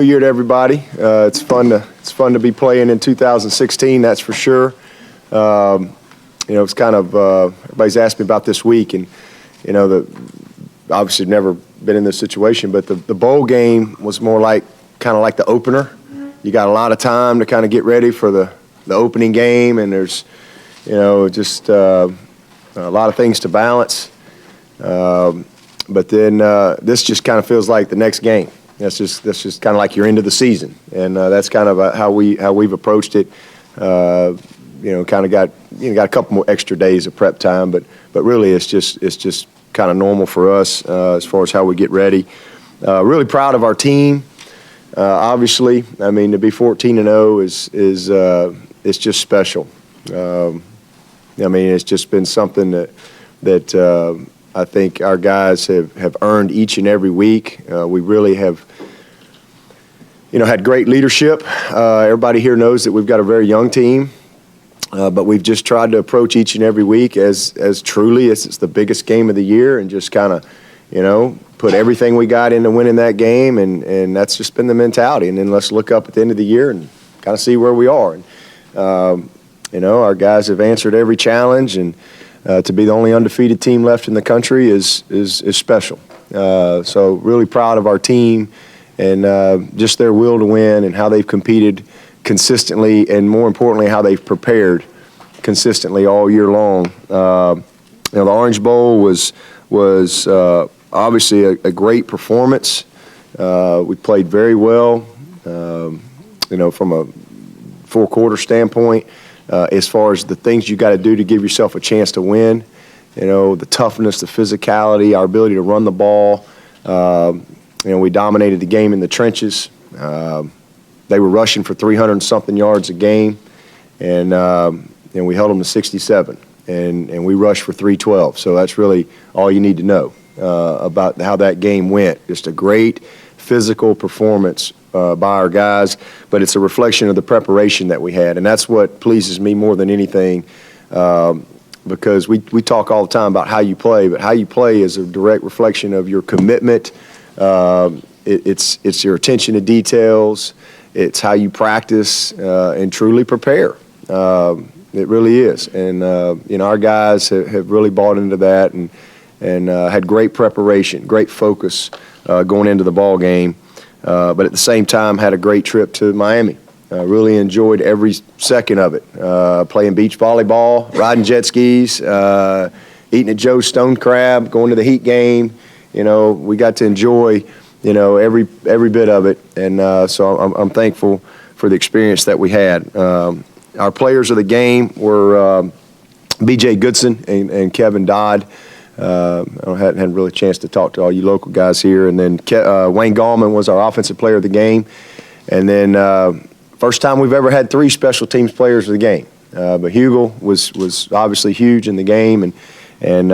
New Year to everybody. It's fun to be playing in 2016. That's for sure. It's kind of everybody's asked me about this week, and obviously never been in this situation, but the bowl game was more like kind of like the opener. You got a lot of time to kind of get ready for the opening game, and there's just a lot of things to balance. But then this just kind of feels like the next game. That's just kind of like you're into the season, and that's kind of how we've approached it. Kind of got a couple more extra days of prep time, but really it's just kind of normal for us as far as how we get ready. Really proud of our team. Obviously, I mean, to be 14-0 is just special. I mean, it's just been something that I think our guys have earned each and every week. We really have, had great leadership. Everybody here knows that we've got a very young team, but we've just tried to approach each and every week as truly as it's the biggest game of the year, and just kind of, put everything we got into winning that game, and that's just been the mentality. And then let's look up at the end of the year and kind of see where we are. And our guys have answered every challenge, and to be the only undefeated team left in the country is special. So really proud of our team, and just their will to win, and how they've competed consistently, and more importantly, how they've prepared consistently all year long. The Orange Bowl was obviously a great performance. We played very well, from a four-quarter standpoint. As far as the things you got to do to give yourself a chance to win, the toughness, the physicality, our ability to run the ball. We dominated the game in the trenches. They were rushing for 300-something yards a game, and we held them to 67, and we rushed for 312. So that's really all you need to know about how that game went. Just a great physical performance by our guys, but it's a reflection of the preparation that we had, and that's what pleases me more than anything, because we talk all the time about how you play, but how you play is a direct reflection of your commitment. It's your attention to details. It's how you practice and truly prepare. It really is, and our guys have really bought into that, and had great preparation, great focus going into the ball game. But at the same time, had a great trip to Miami. Really enjoyed every second of it. Playing beach volleyball, riding jet skis, eating at Joe's Stone Crab, going to the Heat game. We got to enjoy, every bit of it. And so I'm thankful for the experience that we had. Our players of the game were B.J. Goodson and Kevin Dodd. I hadn't really a chance to talk to all you local guys here. And then Wayne Gallman was our offensive player of the game. And then first time we've ever had 3 special teams players of the game. But Hugel was obviously huge in the game, and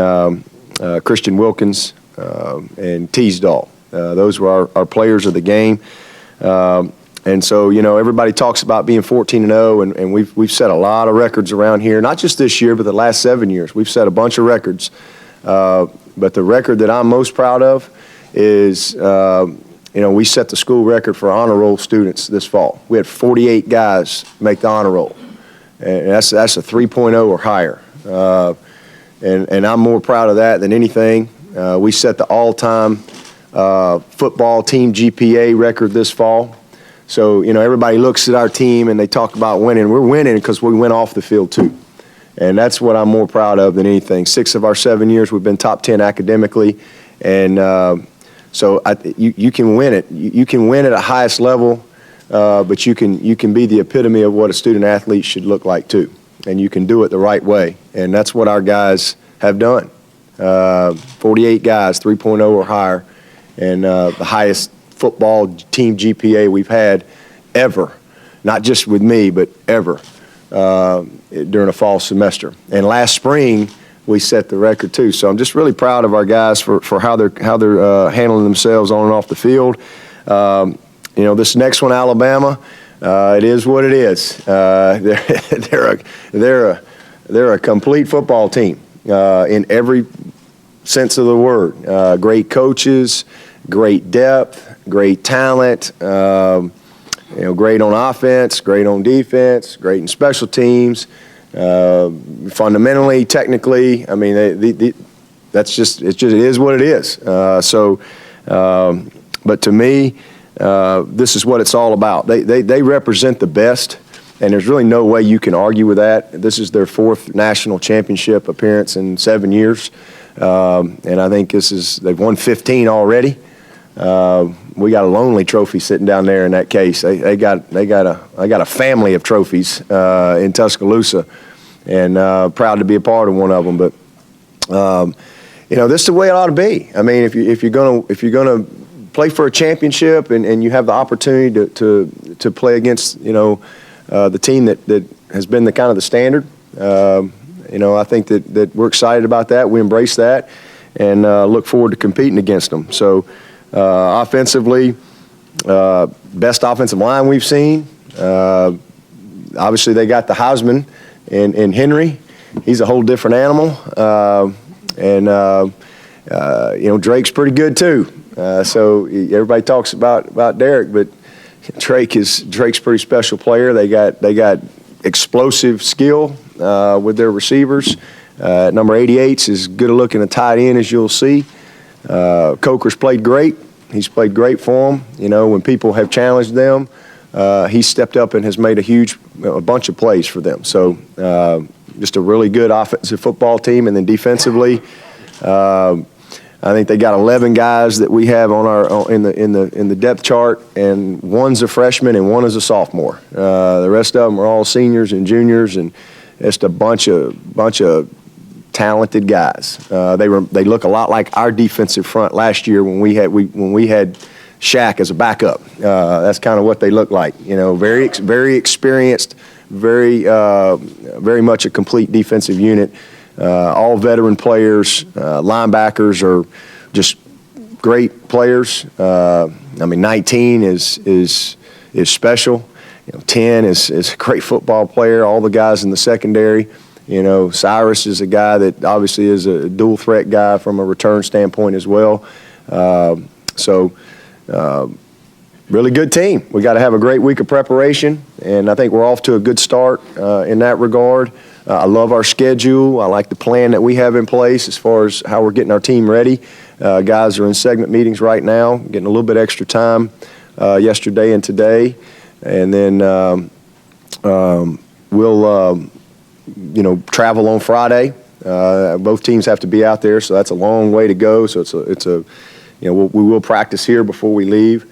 Christian Wilkins and Teasdall. Those were our players of the game. And so, everybody talks about being 14-0, and we've set a lot of records around here, not just this year, but the last 7 years. We've set a bunch of records. But the record that I'm most proud of is, we set the school record for honor roll students this fall. We had 48 guys make the honor roll, and that's a 3.0 or higher. And I'm more proud of that than anything. We set the all-time football team GPA record this fall. So, everybody looks at our team and they talk about winning. We're winning because we went off the field too. And that's what I'm more proud of than anything. 6 of our 7 years, we've been top 10 academically, and so you can win it. You can win at a highest level, but you can be the epitome of what a student athlete should look like too, and you can do it the right way. And that's what our guys have done. 48 guys, 3.0 or higher, and the highest football team GPA we've had ever, not just with me, but ever. During a fall semester, and last spring we set the record too. So I'm just really proud of our guys for how they're handling themselves on and off the field. This next one, Alabama, it is what it is. They're a complete football team in every sense of the word. Great coaches, great depth, great talent, great on offense, great on defense, great in special teams, fundamentally, technically. I mean, it is what it is. But to me, this is what it's all about. They represent the best, and there's really no way you can argue with that. This is their 4th national championship appearance in 7 years, and I think they've won 15 already. We got a lonely trophy sitting down there in that case. I got a family of trophies in Tuscaloosa, and proud to be a part of one of them. But this is the way it ought to be. I mean, if you're gonna play for a championship and you have the opportunity to play against the team that has been the kind of the standard, I think that we're excited about that. We embrace that and look forward to competing against them. So offensively, best offensive line we've seen. Obviously, they got the Heisman in Henry. He's a whole different animal, and Drake's pretty good too. So everybody talks about Derek, but Drake's a pretty special player. They got explosive skill with their receivers. Number 88's as good a looking a tight end as you'll see. Coker's played great. He's played great for them. When people have challenged them, he's stepped up and has made a bunch of plays for them. So just a really good offensive football team, and then defensively, I think they got 11 guys that we have on in the depth chart, and one's a freshman and one is a sophomore. The rest of them are all seniors and juniors, and just a bunch of talented guys. They look a lot like our defensive front last year when we had Shaq as a backup. That's kind of what they look like. Very experienced, very much a complete defensive unit. All veteran players. Linebackers are just great players. 19 is special. 10 is a great football player. All the guys in the secondary. Cyrus is a guy that obviously is a dual threat guy from a return standpoint as well. Really good team. We got to have a great week of preparation, and I think we're off to a good start in that regard. I love our schedule. I like the plan that we have in place as far as how we're getting our team ready. Guys are in segment meetings right now, getting a little bit extra time yesterday and today. And then we'll travel on Friday. Both teams have to be out there, so that's a long way to go. So we will practice here before we leave.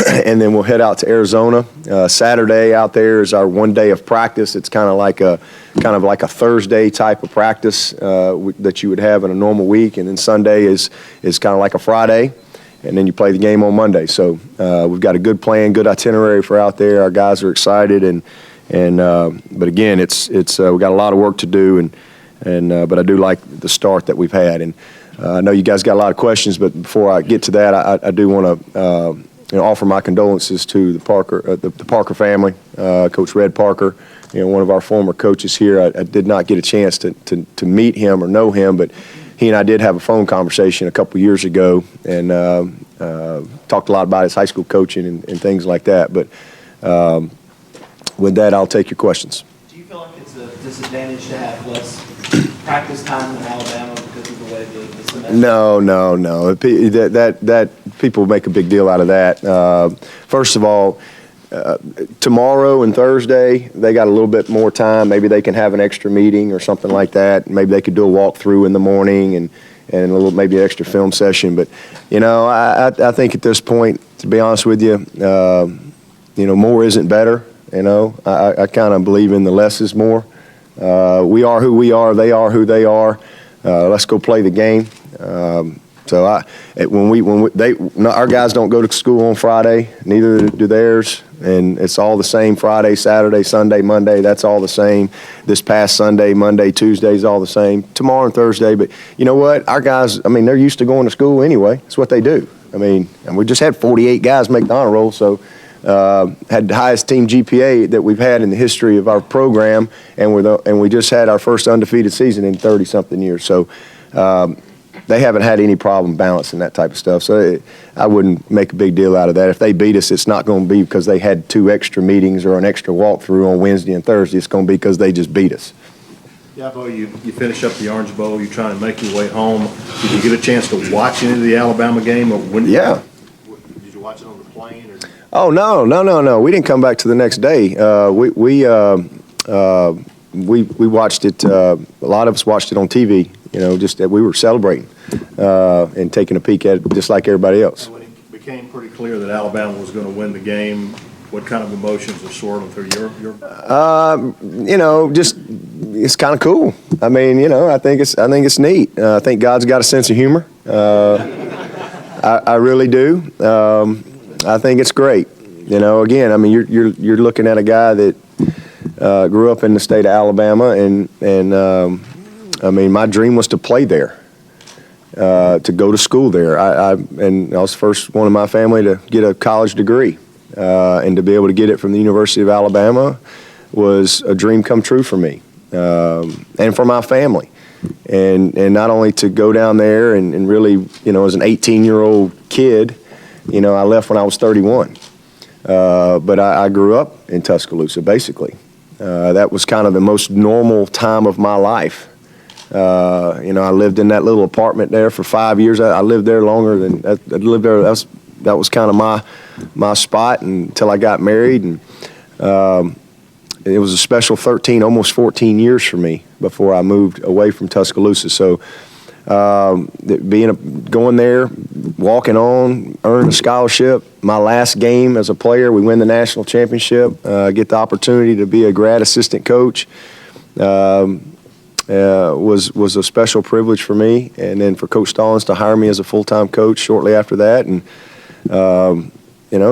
And then we'll head out to Arizona. Saturday out there is our 1 day of practice. It's kind of like a Thursday type of practice that you would have in a normal week, and then Sunday is kind of like a Friday, and then you play the game on Monday. So we've got a good plan, good itinerary for out there. Our guys are excited, but again, it's we got a lot of work to do, but I do like the start that we've had. And I know you guys got a lot of questions, but before I get to that, I do want to. Offer my condolences to the Parker family, Coach Red Parker, one of our former coaches here. I did not get a chance to meet him or know him, but he and I did have a phone conversation a couple years ago, and talked a lot about his high school coaching and things like that. But with that, I'll take your questions. Do you feel like it's a disadvantage to have less practice time in Alabama because of the way the semester? No. That people make a big deal out of that. First of all, tomorrow and Thursday, they got a little bit more time. Maybe they can have an extra meeting or something like that. Maybe they could do a walkthrough in the morning and maybe an extra film session. But, I think at this point, to be honest with you, more isn't better. I kind of believe in the less is more. We are who we are. They are who they are. Let's go play the game. Our guys don't go to school on Friday, neither do theirs, and it's all the same Friday, Saturday, Sunday, Monday. That's all the same. This past Sunday, Monday, Tuesday is all the same. Tomorrow and Thursday, but you know what? Our guys, they're used to going to school anyway. It's what they do. And we just had 48 guys make the honor roll, so had the highest team GPA that we've had in the history of our program, and we just had our first undefeated season in 30-something years. So. they haven't had any problem balancing that type of stuff. So I wouldn't make a big deal out of that. If they beat us, it's not going to be because they had 2 extra meetings or an extra walkthrough on Wednesday and Thursday. It's going to be because they just beat us. Dabo, you finish up the Orange Bowl. You're trying to make your way home. Did you get a chance to watch any of the Alabama game? Or Yeah. Did you watch it on the plane? Or? Oh, no. We didn't come back to the next day. We watched it. A lot of us watched it on TV. Just that we were celebrating and taking a peek at it, just like everybody else. When it became pretty clear that Alabama was going to win the game, what kind of emotions were swirling through your? Just it's kind of cool. I mean, I think it's neat. I think God's got a sense of humor. I really do. I think it's great. Again, I mean, you're looking at a guy that grew up in the state of Alabama, and I mean, my dream was to play there, to go to school there. And I was the first one in my family to get a college degree, and to be able to get it from the University of Alabama was a dream come true for me, and for my family. And not only to go down there and really, as an 18-year-old kid, I left when I was 31. But I grew up in Tuscaloosa, basically. That was kind of the most normal time of my life. I lived in that little apartment there for 5 years. I lived there longer than I lived there. That was kind of my spot until I got married, and it was a special 13, almost 14 years for me before I moved away from Tuscaloosa. So going there, walking on, earn a scholarship. My last game as a player, we win the national championship. Get the opportunity to be a grad assistant coach. Was a special privilege for me, and then for Coach Stallings to hire me as a full-time coach shortly after that, and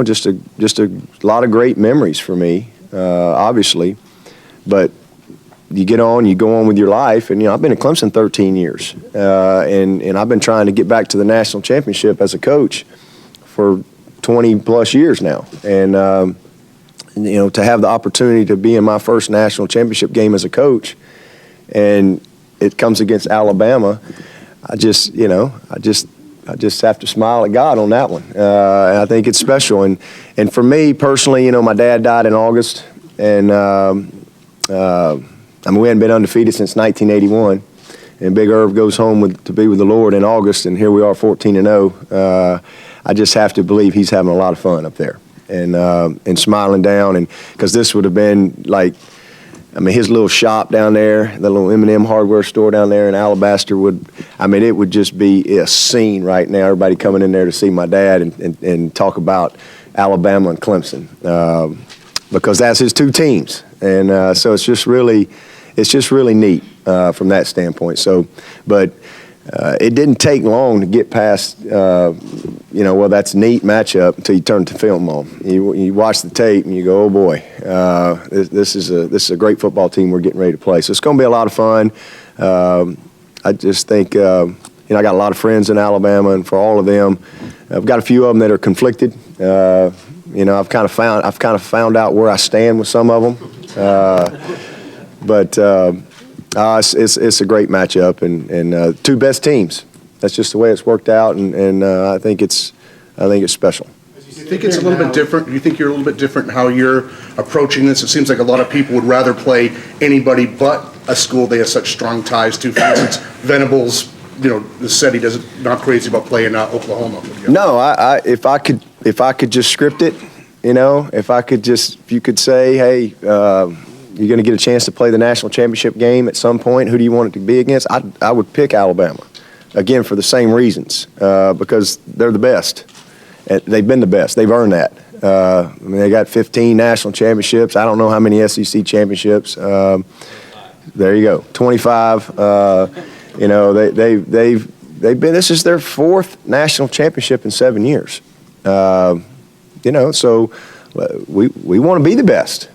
just a lot of great memories for me, obviously. But you go on with your life, and I've been at Clemson 13 years, and I've been trying to get back to the national championship as a coach for 20 plus years now, and to have the opportunity to be in my first national championship game as a coach, and it comes against Alabama, I just have to smile at God on that one. And I think it's special. And for me personally, my dad died in August, and we hadn't been undefeated since 1981. And Big Irv goes home to be with the Lord in August, and here we are 14-0. I just have to believe he's having a lot of fun up there and smiling down, and because this would have been like, his little shop down there, the little M&M hardware store down there in Alabaster it would just be a scene right now. Everybody coming in there to see my dad and talk about Alabama and Clemson, because that's his 2 teams. And so it's just really neat from that standpoint. So, but it didn't take long to get past, that's a neat matchup until you turn the film on. You watch the tape and you go, oh boy, this is a great football team we're getting ready to play. So it's going to be a lot of fun. I just think, I got a lot of friends in Alabama, and for all of them, I've got a few of them that are conflicted. I've kind of found out where I stand with some of them. But it's a great matchup, and 2 best teams. That's just the way it's worked out, and I think it's special. Do you think it's a little bit different? Do you think you're a little bit different in how you're approaching this? It seems like a lot of people would rather play anybody but a school they have such strong ties to. For instance, Venables, said he doesn't not crazy about playing Oklahoma. No, if I could just script it, if you could say, hey, you're going to get a chance to play the national championship game at some point. Who do you want it to be against? I would pick Alabama, again, for the same reasons, because they're the best. They've been the best. They've earned that. They got 15 national championships. I don't know how many SEC championships. There you go, 25. They've been. This is their 4th national championship in 7 years. So we want to be the best.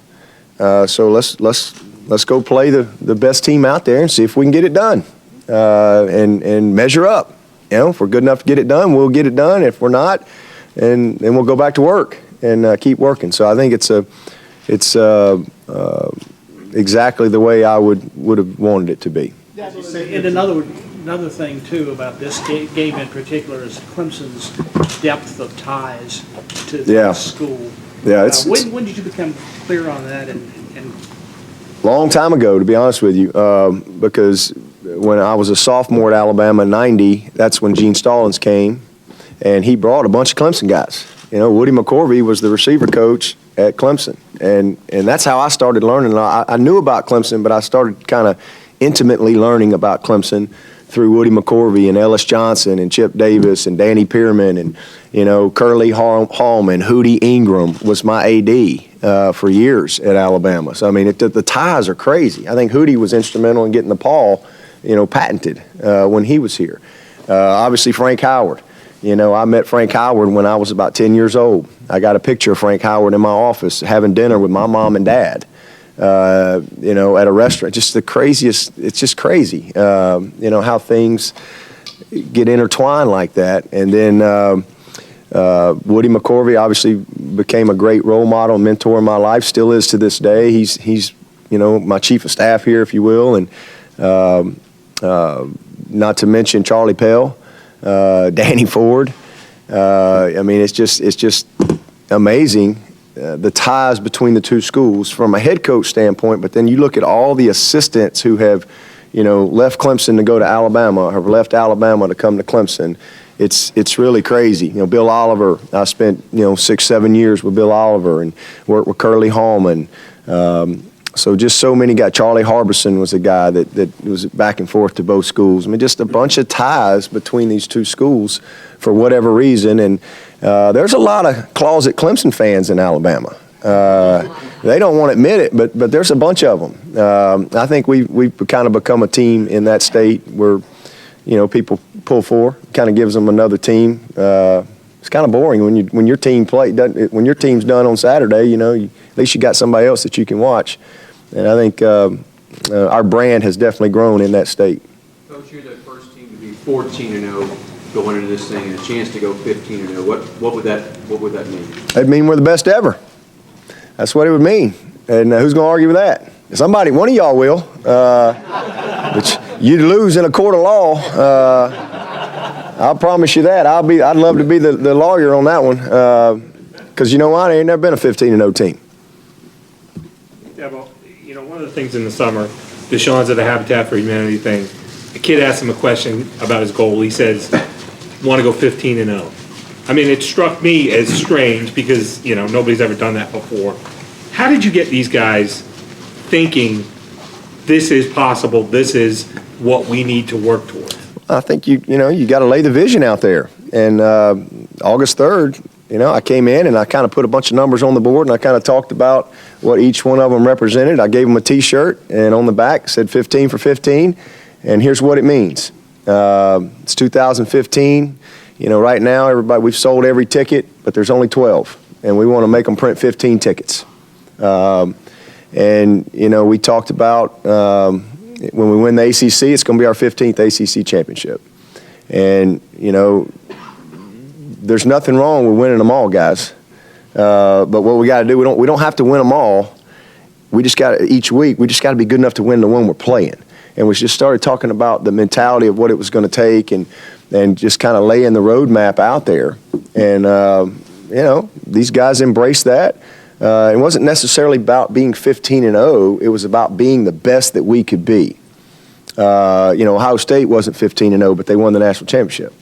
So let's go play the best team out there and see if we can get it done, and measure up. If we're good enough to get it done, we'll get it done. If we're not, and then we'll go back to work and keep working. So I think it's exactly the way I would have wanted it to be. In another word, Another thing, too, about this game in particular is Clemson's depth of ties to the school. Yeah, when did you become clear on that? And long time ago, to be honest with you, because when I was a sophomore at Alabama in '90, that's when Gene Stallings came, and he brought a bunch of Clemson guys. You know, Woody McCorvey was the receiver coach at Clemson, and that's how I started learning. I knew about Clemson, but I started kind of intimately learning about Clemson through Woody McCorvey and Ellis Johnson and Chip Davis and Danny Pearman and, you know, Curly Hallman. Hootie Ingram was my AD for years at Alabama. So, I mean, the ties are crazy. I think Hootie was instrumental in getting the Paul, you know, patented when he was here. Obviously, Frank Howard. You know, I met Frank Howard when I was about 10 years old. I got a picture of Frank Howard in my office having dinner with my mom and dad. You know, at a restaurant. Just the craziest, it's just crazy, you know, how things get intertwined like that. And then Woody McCorvey obviously became a great role model and mentor in my life, still is to this day. He's you know, my chief of staff here, if you will, and not to mention Charlie Pell, Danny Ford. I mean, it's just amazing. The ties between the two schools from a head coach standpoint, but then you look at all the assistants who have, you know, left Clemson to go to Alabama or have left Alabama to come to Clemson. It's really crazy. You know, Bill Oliver, I spent, you know, 6-7 years with Bill Oliver and worked with Curly Hallman. So just so many guys. Charlie Harbison was a guy that was back and forth to both schools. I mean, just a bunch of ties between these two schools for whatever reason. And there's a lot of closet Clemson fans in Alabama. They don't want to admit it, but there's a bunch of them. I think we've kind of become a team in that state where, you know, people pull for. Kind of gives them another team. It's kind of boring when your team when your team's done on Saturday. You know, at least you got somebody else that you can watch. And I think our brand has definitely grown in that state. Coach, you're the first team to be 14-0 going into this thing, and a chance to go 15-0. What would that mean? It'd mean we're the best ever. That's what it would mean. And who's going to argue with that? Somebody, one of y'all will. But you'd lose in a court of law. I'll promise you that. I'd love to be the lawyer on that one. Because you know what? I ain't never been a 15-0 team. Dabo, you know, one of the things in the summer, Deshaun's at the Habitat for Humanity thing, a kid asked him a question about his goal. He says, want to go 15-0. I mean, it struck me as strange because, you know, nobody's ever done that before. How did you get these guys thinking this is possible, this is what we need to work towards? I think you got to lay the vision out there. And August 3rd, you know, I came in and I kind of put a bunch of numbers on the board and I kind of talked about what each one of them represented. I gave them a T-shirt and on the back said 15 for 15. And here's what it means. It's 2015. You know, right now, we've sold every ticket, but there's only 12. And we want to make them print 15 tickets. And, you know, we talked about when we win the ACC, it's going to be our 15th ACC championship. And, you know, there's nothing wrong with winning them all, guys. But what we got to do, we don't have to win them all. We just got each week. We just got to be good enough to win the one we're playing. And we just started talking about the mentality of what it was going to take, and just kind of laying the roadmap out there. And you know, these guys embraced that. It wasn't necessarily about being 15-0. It was about being the best that we could be. You know, Ohio State wasn't 15-0, but they won the national championship.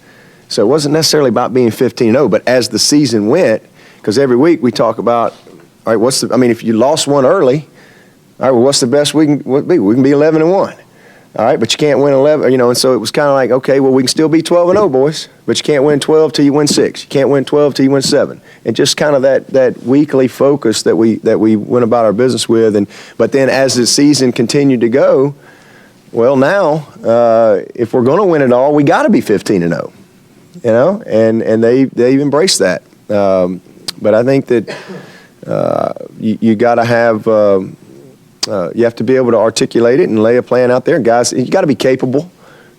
So it wasn't necessarily about being 15-0, but as the season went, because every week we talk about, all right, if you lost one early, all right, well, what's the best we can be? We can be 11-1. All right, but you can't win 11, you know, and so it was kind of like, okay, well, we can still be 12-0, boys, but you can't win 12 till you win 6. You can't win 12 till you win 7. And just kind of that weekly focus that we went about our business with. But then as the season continued to go, well, now, if we're going to win it all, we got to be 15-0, you know, and they've embraced that. But I think that you got to have you have to be able to articulate it and lay a plan out there. Guys, you got to be capable.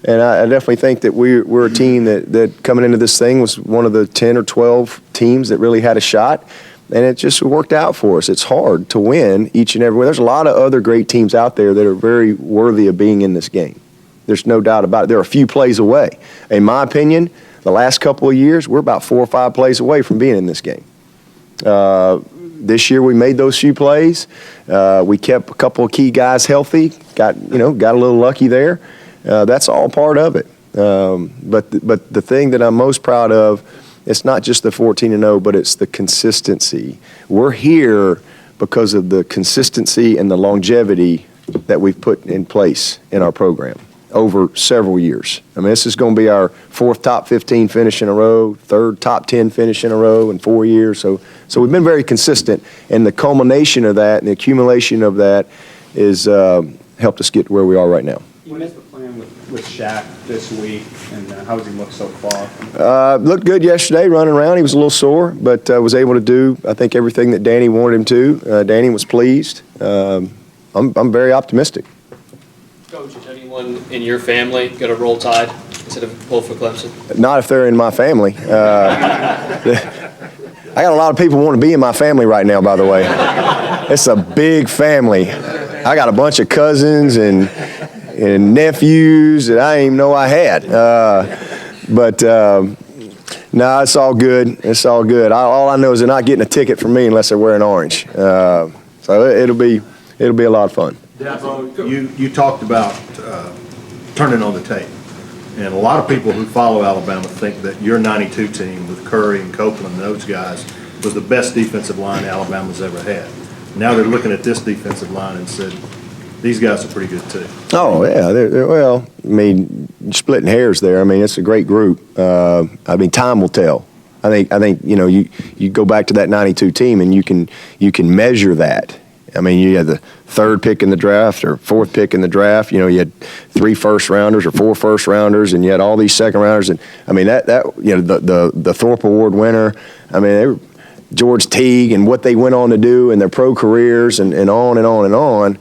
And I definitely think that we're a team that coming into this thing was one of the 10 or 12 teams that really had a shot. And it just worked out for us. It's hard to win each and every one. There's a lot of other great teams out there that are very worthy of being in this game. There's no doubt about it. They're a few plays away. In my opinion, the last couple of years, we're about 4 or 5 plays away from being in this game. This year we made those few plays. We kept a couple of key guys healthy. Got a little lucky there. That's all part of it. But the thing that I'm most proud of, it's not just the 14-0, but it's the consistency. We're here because of the consistency and the longevity that we've put in place in our program over several years. I mean, this is going to be our 4th top 15 finish in a row, 3rd top 10 finish in a row in 4 years. So we've been very consistent, and the culmination of that and the accumulation of that is helped us get to where we are right now. What is the plan with Shaq this week, and how does he look so far? Looked good yesterday, running around. He was a little sore, but was able to do, I think, everything that Danny wanted him to. Danny was pleased. I'm very optimistic. Coach, is anyone in your family going to roll Tide instead of pull for Clemson? Not if they're in my family. I got a lot of people who want to be in my family right now, by the way. It's a big family. I got a bunch of cousins and nephews that I didn't even know I had. No, it's all good. It's all good. All I know is they're not getting a ticket from me unless they're wearing orange. So it'll be a lot of fun. You talked about turning on the tape, and a lot of people who follow Alabama think that your '92 team with Curry and Copeland and those guys was the best defensive line Alabama's ever had. Now they're looking at this defensive line and said, these guys are pretty good too. Oh yeah, well, I mean, splitting hairs there. I mean, it's a great group. I mean, time will tell. I think you go back to that '92 team and you can measure that. I mean, you had the 3rd pick in the draft or 4th pick in the draft. You had 3 first-rounders or 4 first-rounders, and you had all these second-rounders. And I mean, the Thorpe Award winner. I mean, they were George Teague and what they went on to do in their pro careers and on and on and on.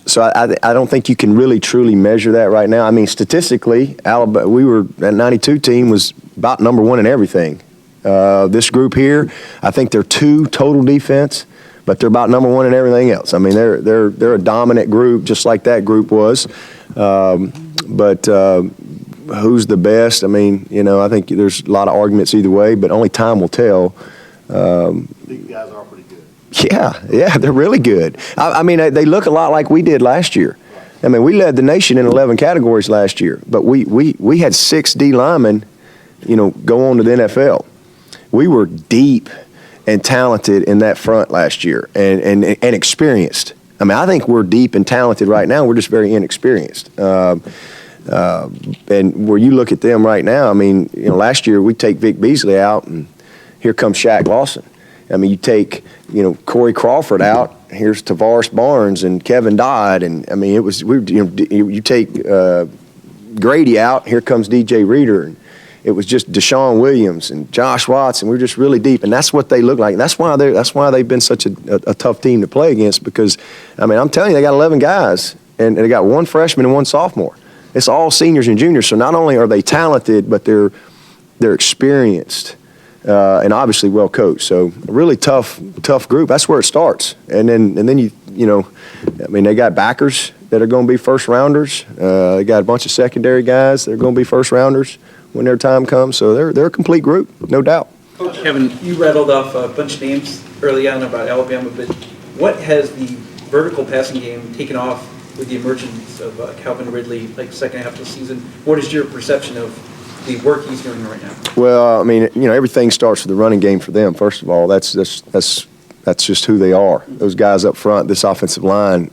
So I don't think you can really truly measure that right now. I mean, statistically, Alabama, that '92 team was about number 1 in everything. This group here, I think they're 2 total defense, but they're about number 1 in everything else. I mean, they're a dominant group, just like that group was. But who's the best? I mean, I think there's a lot of arguments either way, but only time will tell. These guys are pretty good. Yeah, they're really good. I mean, they look a lot like we did last year. I mean, we led the nation in 11 categories last year, but we had 6 D linemen, go on to the NFL. We were deep and talented in that front last year and experienced. I mean, I think we're deep and talented right now. We're just very inexperienced. And where you look at them right now, I mean, last year we take Vic Beasley out, and here comes Shaq Lawson. I mean, you take, Corey Crawford out. Here's Tavares Barnes and Kevin Dodd, and I mean, you take Grady out. Here comes DJ Reader, and it was just Deshaun Williams and Josh Watson. We're just really deep, and that's what they look like. And that's why they've been such a tough team to play against. Because I mean, I'm telling you, they got 11 guys, and they got 1 freshman and 1 sophomore. It's all seniors and juniors. So not only are they talented, but they're experienced. And obviously well coached. So a really tough group. That's where it starts. And then you I mean, they got backers that are going to be first rounders. They got a bunch of secondary guys that are going to be first rounders when their time comes. So they're a complete group, no doubt. Coach Kevin, you rattled off a bunch of names early on about Alabama, but what has the vertical passing game taken off with the emergence of Calvin Ridley, like second half of the season? What is your perception of the work he's doing right now? Well, I mean, everything starts with the running game for them. First of all, that's just who they are. Those guys up front, this offensive line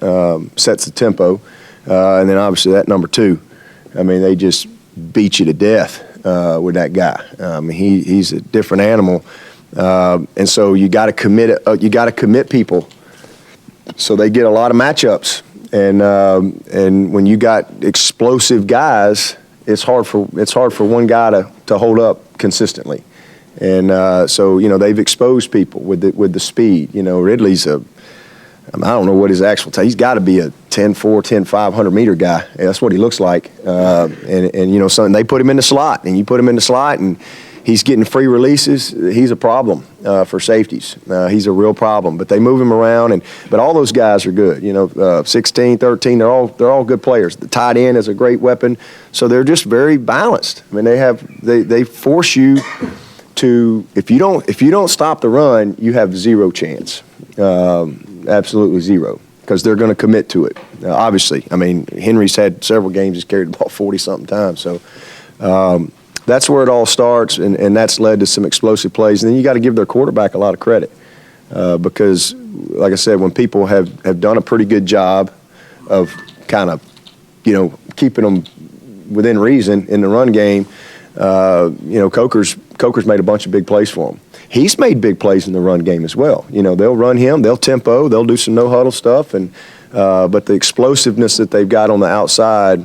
sets the tempo, and then obviously that number 2. I mean, they just beat you to death with that guy. I mean, he's a different animal, and so you got to commit. You got to commit people, so they get a lot of matchups, and when you got explosive guys, it's hard for one guy to hold up consistently, and so they've exposed people with the speed. Ridley's I don't know what his actual he's got to be a 10.4, 10.5, 100-meter guy. That's what he looks like, and something they put him in the slot, and you put him in the slot, and He's getting free releases. He's a problem for safeties. He's a real problem. But they move him around, but all those guys are good. 16, 13, they're all good players. The tight end is a great weapon. So they're just very balanced. I mean, they force you to, if you don't stop the run, you have zero chance. Absolutely zero, because they're going to commit to it. Obviously, I mean, Henry's had several games. He's carried the ball 40-something times. So. That's where it all starts, and that's led to some explosive plays. And then you got to give their quarterback a lot of credit because, like I said, when people have done a pretty good job of kind of, keeping them within reason in the run game, Coker's made a bunch of big plays for him. He's made big plays in the run game as well. They'll run him, they'll tempo, they'll do some no-huddle stuff, but the explosiveness that they've got on the outside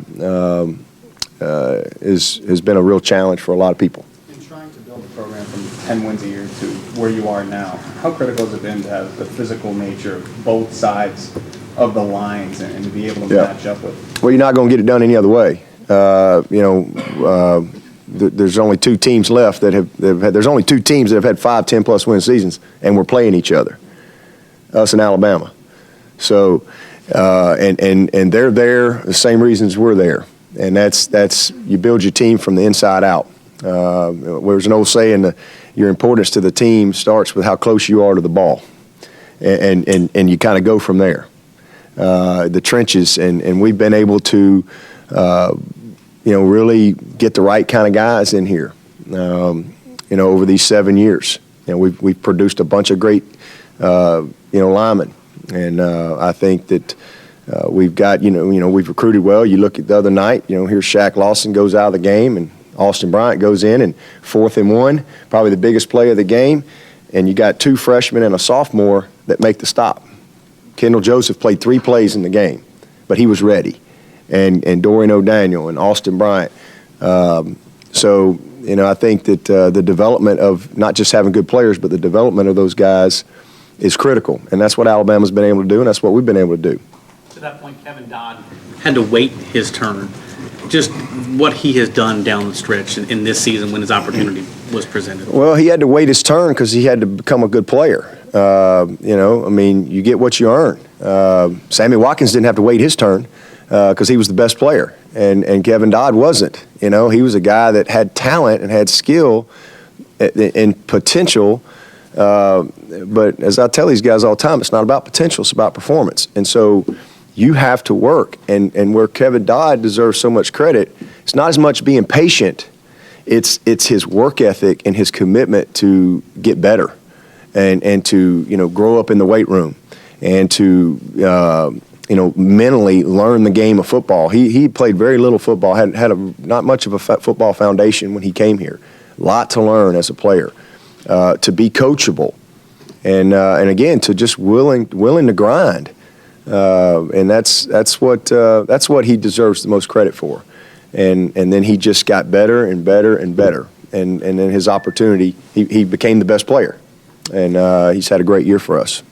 has been a real challenge for a lot of people. In trying to build the program from 10 wins a year to where you are now, how critical has it been to have the physical nature of both sides of the lines and to be able to match up with? Well, you're not going to get it done any other way. There's only two teams left that there's only two teams that have had 5 10-plus win seasons, and we're playing each other, us and Alabama. So, and they're there the same reasons we're there. And that's you build your team from the inside out. There's an old saying, your importance to the team starts with how close you are to the ball, and you kind of go from there. The trenches, and we've been able to, really get the right kind of guys in here. Over these 7 years, we've produced a bunch of great, linemen, and I think that. We've got, we've recruited well. You look at the other night, here's Shaq Lawson goes out of the game, and Austin Bryant goes in, and 4th and 1, probably the biggest play of the game, and you got 2 freshmen and a sophomore that make the stop. Kendall Joseph played 3 plays in the game, but he was ready, and Dorian O'Daniel and Austin Bryant. So, I think that the development of not just having good players, but the development of those guys is critical, and that's what Alabama's been able to do, and that's what we've been able to do. To that point, Kevin Dodd had to wait his turn. Just what he has done down the stretch in this season when his opportunity was presented. Well, he had to wait his turn because he had to become a good player. You get what you earn. Sammy Watkins didn't have to wait his turn because he was the best player, and Kevin Dodd wasn't. He was a guy that had talent and had skill and potential. But as I tell these guys all the time, it's not about potential, it's about performance. And so you have to work. And where Kevin Dodd deserves so much credit, it's not as much being patient, it's his work ethic and his commitment to get better and to, grow up in the weight room and to, mentally learn the game of football. He played very little football, had not much of a football foundation when he came here. A lot to learn as a player. To be coachable, and again to just willing to grind, and that's what he deserves the most credit for, and then he just got better and better and better, and then his opportunity, he became the best player, and he's had a great year for us.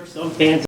Some fans